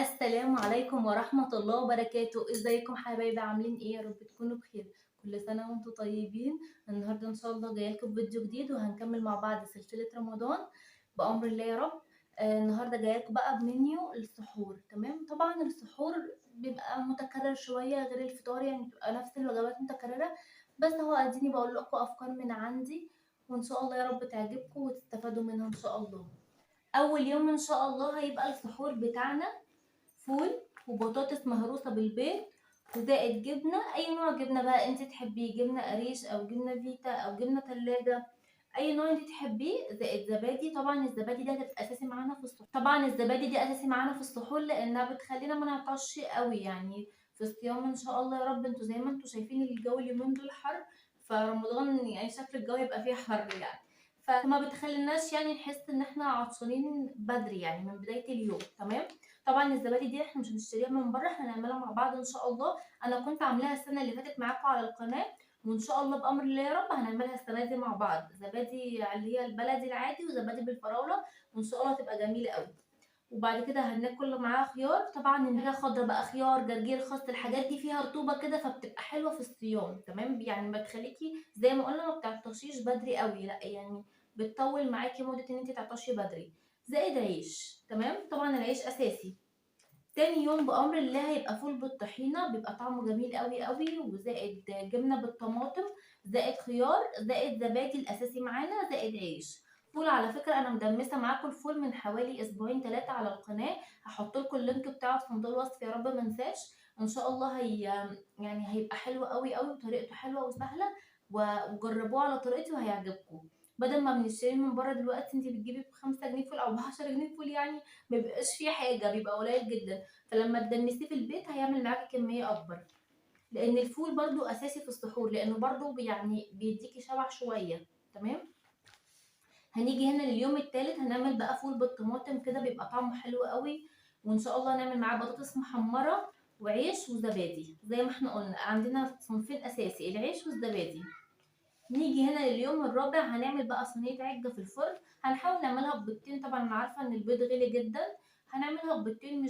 السلام عليكم ورحمة الله وبركاته. ازيكم حبايبي؟ عاملين ايه؟ يا رب تكونوا بخير. كل سنة وانتم طيبين. النهاردة ان شاء الله جايه لكم فيديو جديد وهنكمل مع بعض سلسلة رمضان بأمر الله يا رب. النهاردة جايه لكم بقى بمنيو السحور. تمام، طبعا السحور بيبقى متكرر شوية غير الفطار، يعني بتبقى نفس الوجبات متكررة، بس هو اديني بقول لكم افكار من عندي، وان شاء الله يا رب تعجبكم وتستفادوا منها ان شاء الله. اول يوم ان شاء الله هيبقى السحور بتاعنا فول وبطاطس مهروسة بالبيض وزائد جبنة، أي نوع جبنة بقى انت تحبيه، جبنة قريش أو جبنة فيتا أو جبنة تلاجة، أي نوع انت تحبيه، زائد زبادي. طبعا الزبادي ده هتبقى أساسي معانا في السحور، لأنها بتخلينا ما نعطش قوي يعني في الصيام إن شاء الله يا رب. انتوا زي ما انتوا شايفين الجو اليومين دول حر، فرمضان يعني شكل الجو يبقى فيه حر يعني، فما بتخليناش يعني نحس ان احنا عطشانين بدري يعني من بداية اليوم. تمام، طبعا الزبادي دي احنا مش هنشتريها من بره، احنا هنعملها مع بعض ان شاء الله. انا كنت عاملاها السنه اللي فاتت معاكم على القناه، وان شاء الله بامر الله يا رب هنعملها السنه دي مع بعض، زبادي اللي هي البلدي العادي وزبادي بالفراوله، وان شاء الله هتبقى جميله قوي. وبعد كده هناكل معاها خيار، طبعا النكهه خضرا بقى، خيار جرجير خس، الحاجات دي فيها رطوبه كده فبتبقى حلوه في الصيام. تمام، يعني ما تخليكي زي ما قلنا ما بتعطشيش بدري قوي، لا يعني بتطول معاكي مده ان انت تعطشي بدري. زائد عيش، تمام، طبعا العيش اساسي. تاني يوم بأمر الله هيبقى فول بالطحينة، بيبقى طعمه جميل قوي قوي، وزائد جبنة بالطماطم، زائد خيار، زائد زبادي الأساسي معانا، زائد عيش. فول على فكرة أنا مدمسة معاكم الفول من حوالي أسبوعين 3 على القناة، هحط لكم اللينك بتاعه في صندوق الوصف يا رب منساش. إن شاء الله يعني هيبقى حلو قوي قوي وطريقته حلوة وسهلة، وجربوه على طريقتي وهيعجبكم. بدل ما بنشتري من بره دلوقتي انت بتجيبي ب5 جنيه فول او ب10 جنيه فول، يعني مبيبقاش فيه حاجة، بيبقى قليل جدا. فلما تدمسيه في البيت هيعمل معاكي كمية أكبر، لأن الفول برضو أساسي في السحور، لأنه برضو يعني بيديكي شبع شوية. تمام، هنيجي هنا لليوم التالت هنعمل بقى فول بالطماطم كده، بيبقى طعمه حلو قوي، وإن شاء الله هنعمل معاه بطاطس محمرة وعيش وزبادي. زي ما احنا قلنا عندنا صنفين أساسي، العيش والزبادي. نيجي هنا لليوم الرابع هنعمل بقى صينية عجة في الفرن، هنحاول نعملها ببيضتين، طبعا انا عارفة ان البيض غالي جدا، هنعملها ببيضتين،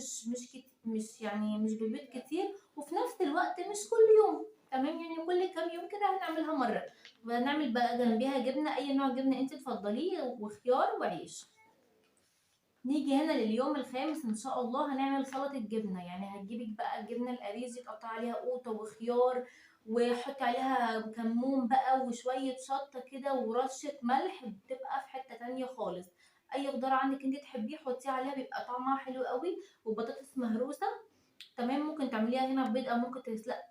مش يعني مش ببيض كتير، وفي نفس الوقت مش كل يوم. تمام، يعني كل كام يوم كده هنعملها مرة، وهنعمل بقى جنبيها جبنة، أي نوع جبنة انت تفضليه، وخيار وعيش. نيجي هنا لليوم الخامس ان شاء الله هنعمل سلطة جبنة، يعني هتجيبي بقى الجبنة القريش تقطع عليها قوطة وخيار، وحطي عليها كمون بقى وشوية شطة كده ورشة ملح، بتبقى في حتة تانية خالص. اي خضار عندك انت تحبيه حطيه عليها، بيبقى طعمها حلو قوي. وبطاطس مهروسة، تمام، ممكن تعمليها هنا بيض او ممكن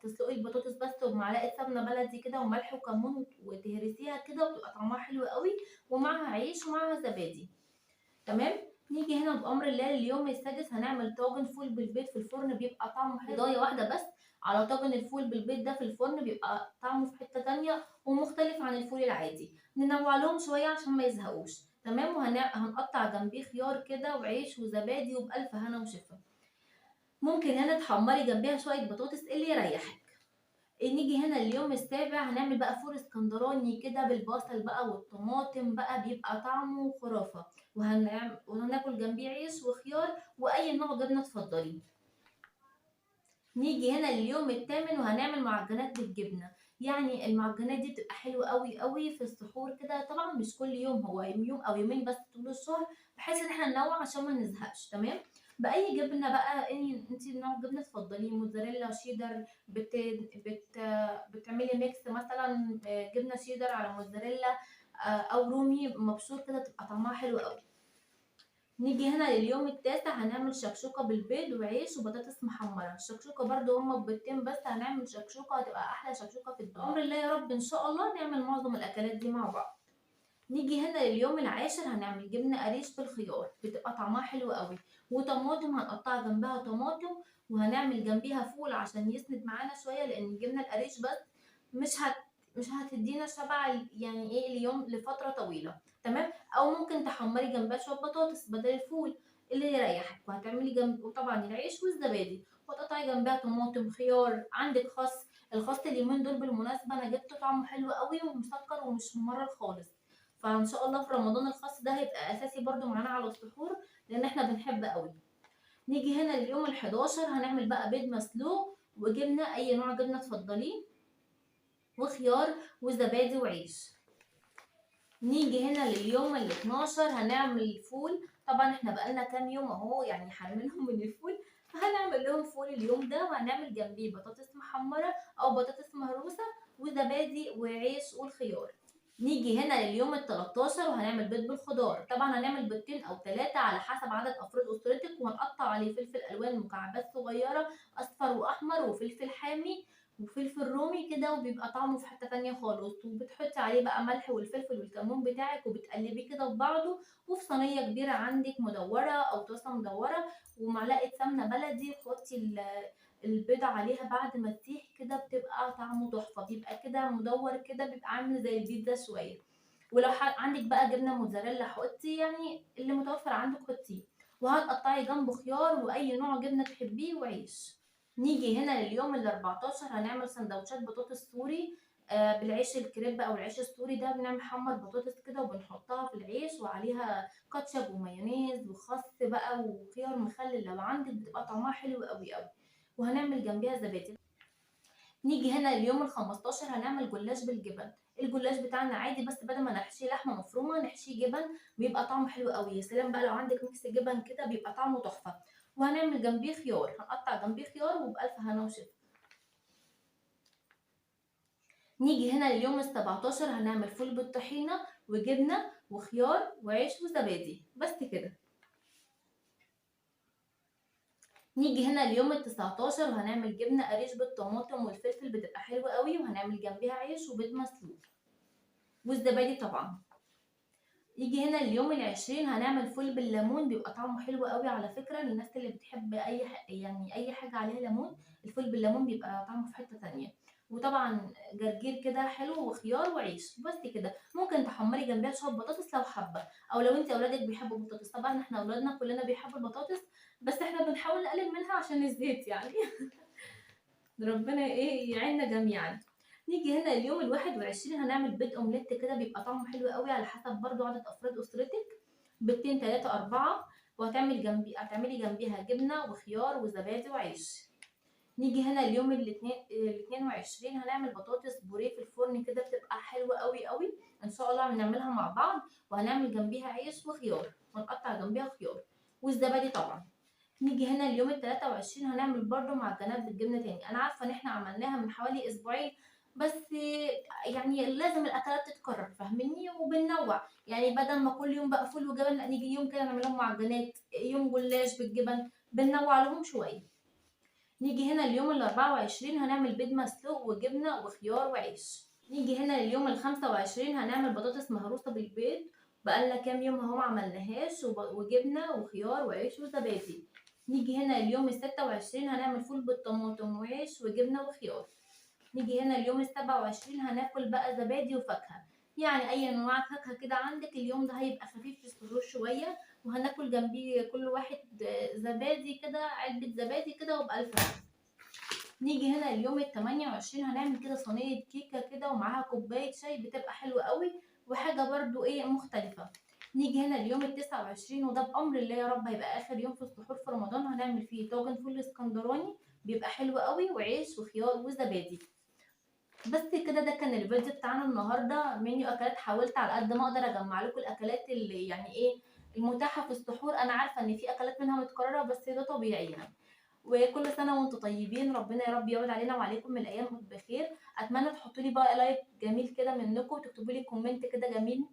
تسلقي البطاطس بس ومعلقة سمنة بلدي كده وملح وكمون وتهرسيها كده، وبتبقى طعمها حلو قوي، ومعها عيش ومعها زبادي. تمام، نيجي هنا بأمر الله اليوم السادس هنعمل طاجن فول بالبيض في الفرن، بيبقى طعمه حلو. بيضاية واحدة بس على طاجن الفول بالبيض ده في الفرن بيبقى طعمه في حتة تانية ومختلف عن الفول العادي، ننوع لهم شوية عشان ما يزهقوش. تمام، وهنقطع جنبيه خيار كده وعيش وزبادي وبألف هنا وشفا. ممكن هنا تحمري جنبيها شوية بطاطس اللي يريحك. نيجي هنا اليوم السابع هنعمل بقى فول اسكندراني كده بالبصل بقى والطماطم بقى، بيبقى طعمه خرافة. وهناكل جنبيه عيش وخيار واي نوع جبنة تفضليه. نيجي هنا لليوم الثامن وهنعمل معجنات بالجبنة، يعني المعجنات دي بتبقى حلوة قوي قوي في السحور كده، طبعا مش كل يوم، هو يوم او يومين بس طول الشهر، بحيث ان احنا ننوع عشان ما نزهقش. تمام، باي جبنه بقى انت نوع جبنه تفضليه، موتزاريلا، شيدر، بت بتعملي ميكس مثلا، جبنه شيدر على موتزاريلا، او رومي مبشور كده، بتبقى طعمها حلو قوي. نيجي هنا لليوم التاسع هنعمل شكشوكة بالبيض وعيش وبطاطس محمرة. الشكشوكة برضو هما بيضتين بس، هنعمل شكشوكة هتبقى أحلى شكشوكة في الدنيا. بأمر الله يا رب إن شاء الله نعمل معظم الأكلات دي مع بعض. نيجي هنا لليوم العاشر هنعمل جبنة قريش بالخيار، بتبقى طعمها حلو قوي، وطماطم هنقطع جنبها طماطم، وهنعمل جنبيها فول عشان يسند معانا شوية، لأن الجبنة القريش بس مش هت مش هتدينا شبع يعني ايه اليوم لفترة طويلة. تمام، او ممكن تحمري جنبها شوية بطاطس بدل الفول اللي يريحك، وهتعملي جنب وطبعا العيش والزبادي، وتقطعي جنبها طماطم، خيار، عندك خس. الخس اليومين دول بالمناسبة انا جبته طعمه حلو قوي ومسكر ومش ممرر خالص، فان شاء الله في رمضان الخس ده هيبقى اساسي برضو معانا على السحور، لان احنا بنحب قوي. نيجي هنا لليوم ال11 هنعمل بقى بيض مسلوق وجبنة، أي نوع جبنة تفضليه، وخيار وزبادي وعيش. نيجي هنا لليوم ال12 هنعمل فول. طبعا احنا بقالنا كام يوم اهو يعني حارمينهم من الفول، فهنعمل لهم فول اليوم ده، وهنعمل جنبيه بطاطس محمرة أو بطاطس مهروسة وزبادي وعيش والخيار. نيجي هنا لليوم ال13 وهنعمل بيض بالخضار. طبعا هنعمل بيضتين أو 3 على حسب عدد أفراد أسرتك، وهنقطع عليه فلفل ألوان مكعبات صغيرة أصفر وأحمر وفلفل حامي وفلفل رومي كده، وبيبقى طعمه في حتة تانية خالص. وبتحطي عليه بقى ملح والفلفل والكمون بتاعك وبتقلبيه كده في بعضه. وفي صينية كبيرة عندك مدورة أو طاسة مدورة ومعلقة سمنة بلدي، حطي البيضة عليها بعد ما تسيح كده، بتبقى طعمه تحفة، بيبقى كده مدور كده، بيبقى عامل زي البيتزا شوية. ولو عندك بقى جبنة موتزاريلا حطي، يعني اللي متوفر عندك حطيه. وهتقطعي جنبه خيار وأي نوع جبنة تحبيه وعيش. نيجي هنا لليوم ال14 هنعمل سندوتشات بطاطس سوري بالعيش الكريب او العيش السوري ده. بنعمل حمر بطاطس كده وبنحطها في العيش وعليها كاتشب ومايونيز وخس بقى وخيار مخلل لو عندك، بتبقى طعمها حلو قوي قوي. وهنعمل جنبيها زبادي. نيجي هنا اليوم ال15 هنعمل جلاش بالجبن. الجلاش بتاعنا عادي، بس بدل ما نحشيه لحمه مفرومه نحشيه جبن، بيبقى طعمه حلو قوي. يا سلام بقى لو عندك ميكس جبن كده بيبقى طعمه تحفه. وهنعمل جنبيه خيار، هنقطع جنبيه خيار وبألف هنا وشفا. نيجي هنا لليوم ال17 هنعمل فول بالطحينة وجبنة وخيار وعيش وزبادي، بس كده. نيجي هنا اليوم ال19 وهنعمل جبنة قريش بالطماطم والفلفل، بتبقى حلوة قوي، وهنعمل جنبيها عيش وبيض مسلوق والزبادي طبعا. يجي هنا اليوم ال20 هنعمل فول بالليمون، بيبقى طعمه حلو قوي على فكرة للناس اللي بتحب يعني أي حاجة عليها ليمون. الفول بالليمون بيبقى طعمه في حتة تانية. وطبعا جرجير كده حلو وخيار وعيش، بس كده. ممكن تحمري جنبها شوية بطاطس لو حابة، أو لو انت أولادك بيحبوا البطاطس. طبعا احنا أولادنا كلنا بيحبوا البطاطس، بس احنا بنحاول نقلل منها عشان الزيت يعني. ربنا يعيننا جميعا. نيجي هنا اليوم ال21 هنعمل بيض اومليت كده، بيبقى طعمه حلو قوي على حسب برضو عدد افراد اسرتك، بيضتين 3 4. هتعملي جنبيها جبنه وخيار وزبادي وعيش. نيجي هنا اليوم ال22 هنعمل بطاطس بوريه في الفرن كده، بتبقى حلوه قوي قوي. ان شاء الله هنعملها مع بعض. وهنعمل جنبيها عيش وخيار، ونقطع جنبيها خيار والزبادي طبعا. نيجي هنا اليوم ال23 هنعمل برضو معجنات بالجبنة تاني. أنا عارفة إن إحنا عملناها من حوالي أسبوعين، بس يعني لازم الأكلات تتكرر، فاهميني؟ وبننوع يعني، بدل ما كل يوم بقى فول وجبن، لا نيجي يوم كده نعمل لهم معجنات، يوم جلاش بالجبن، بننوع لهم شوية. نيجي هنا اليوم ال24 هنعمل بيض مسلوق وجبنة وخيار وعيش. نيجي هنا اليوم ال25 هنعمل بطاطس مهروسة بالبيض، بقالنا كام يوم اهو معملناهاش، وجبنة وخيار وعيش وزبادي. نيجي هنا اليوم ال26 هنعمل فول بالطماطم وعيش وجبنة وخيار. نيجي هنا اليوم ال27 هناكل بقى زبادي وفاكهة، يعني أي أنواع فاكهة كده عندك. اليوم ده هيبقى خفيف في السحور شوية، وهناكل جنبيه كل واحد زبادي كده، علبة زبادي كده وبألف هنا. نيجي هنا اليوم ال28 هنعمل كده صينية كيكة كده ومعاها كوباية شاي، بتبقى حلوة قوي وحاجة برضو مختلفة. نيجي هنا اليوم ال29 وده بأمر الله يا رب هيبقى آخر يوم في السحور في رمضان، هنعمل فيه طاجن فول اسكندراني، بيبقى حلو قوي، وعيش وخيار وزبادي. بس كده، ده كان الفيديو بتاعنا النهارده منيو اكلات. حاولت على قد ما اقدر اجمع لكم الاكلات اللي يعني المتاحه في السحور. انا عارفه ان في اكلات منها متكرره، بس ده طبيعي يعني. وكل سنه وانتم طيبين، ربنا يا رب يعود علينا وعليكم من الايام بخير. اتمنى تحطوا لي بقى لايك جميل كده منكم، وتكتبوا لي كومنت كده جميل.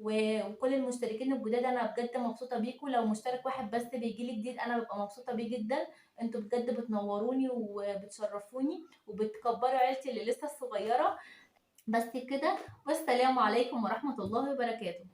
وكل المشتركين الجداد انا بجد مبسوطه بيكم. لو مشترك واحد بس بيجي لي جديد انا ببقى مبسوطه بيه جدا. انتوا بجد بتنوروني وبتشرفوني وبتكبروا عيلتي اللي لسه صغيره. بس كده، والسلام عليكم ورحمه الله وبركاته.